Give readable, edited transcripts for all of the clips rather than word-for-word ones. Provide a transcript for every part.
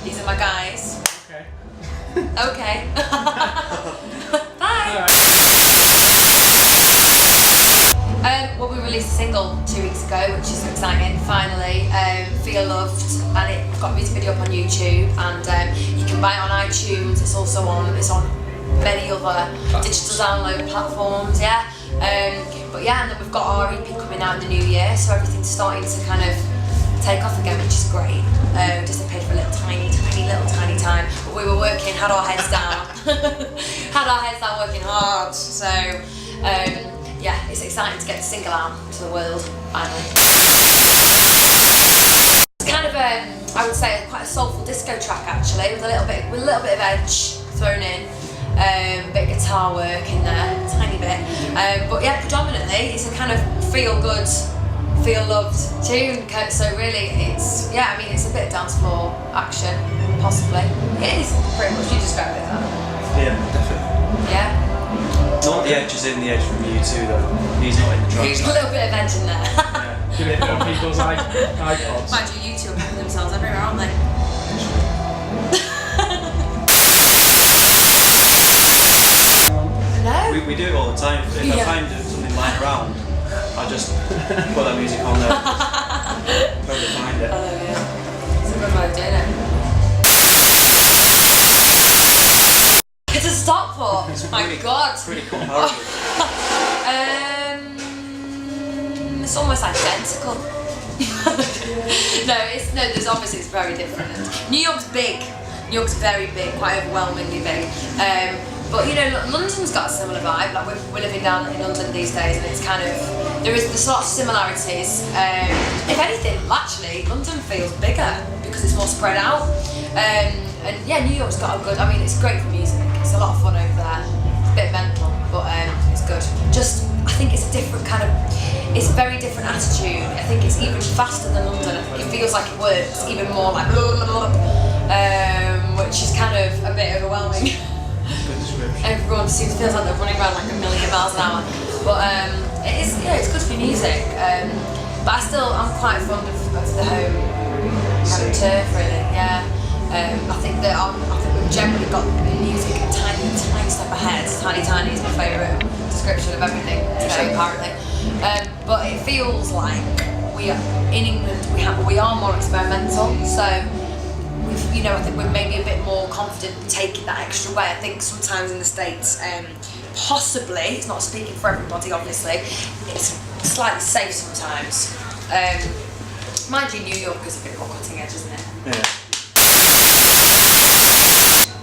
These are my guys. Okay. Okay. Bye. Well, we released a single 2 weeks ago, which is exciting, finally. Feel Loved, and it got a music video up on YouTube, and you can buy it on iTunes. It's also on many other digital download platforms, yeah. But yeah, and then we've got our EP coming out in the new year, so everything's starting to kind of take off again, which is great. Disappeared for a little tiny time, but we were working, had our heads down, working hard. So yeah, it's exciting to get the single out to the world finally. It's kind of I would say quite a soulful disco track actually, with a little bit of edge thrown in, bit of guitar work in there, tiny bit. But yeah, predominantly it's a kind of feel good, feel loved tune. So really, it's I mean it's a bit of dance floor action, possibly. It is pretty much. You describe it as that. Yeah, definitely. Yeah. Not the edge is in the edge from you too though. He's not in the track. There's a little bit of edge in there. Yeah. Give it on people's iPods. Mind you, YouTube putting themselves everywhere, aren't they? No. We do it all the time. If I find something lying around, I just put that music on there. Probably find it. Oh yeah. It's a good way of doing it. It's a Stockport. My God. Pretty comparable. It's almost identical. There's obviously it's very different. New York's big. New York's very big, quite overwhelmingly big. But you know, London's got a similar vibe. Like we're living down in London these days, and it's kind of there's lots of similarities. If anything, actually, London feels bigger because it's more spread out. And yeah, New York's got a good. I mean, it's great for music. It's a lot of fun over there. It's a bit mental, but it's good. Just I think it's a different kind of. It's a very different attitude. I think it's even faster than London. It feels like it works even more like which is kind of a bit overwhelming. Good description. Everyone feels like they're running around like a million miles an hour. But it is, it's good for music. But I'm quite fond of the home kind of turf, really. Yeah. I think we've generally got music a tiny step ahead. Tiny is my favourite description of everything today, apparently. But it feels like we are in England. We are more experimental, so I think we're maybe a bit more confident in taking that extra way. I think sometimes in the States, possibly, it's not speaking for everybody, obviously, it's slightly safe sometimes. Mind you, New York is a bit more cutting edge, isn't it? Yeah.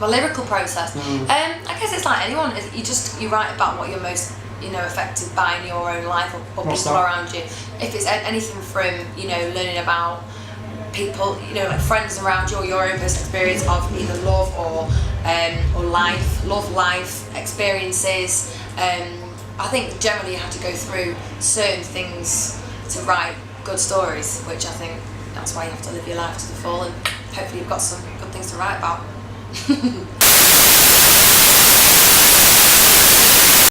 My lyrical process. I guess it's like anyone. You write about what you're most affected by in your own life or people around you. If it's anything from learning about people, like friends around you or your own personal experience of either love or life experiences. I think generally you have to go through certain things to write good stories, which I think that's why you have to live your life to the full, and hopefully you've got some good things to write about.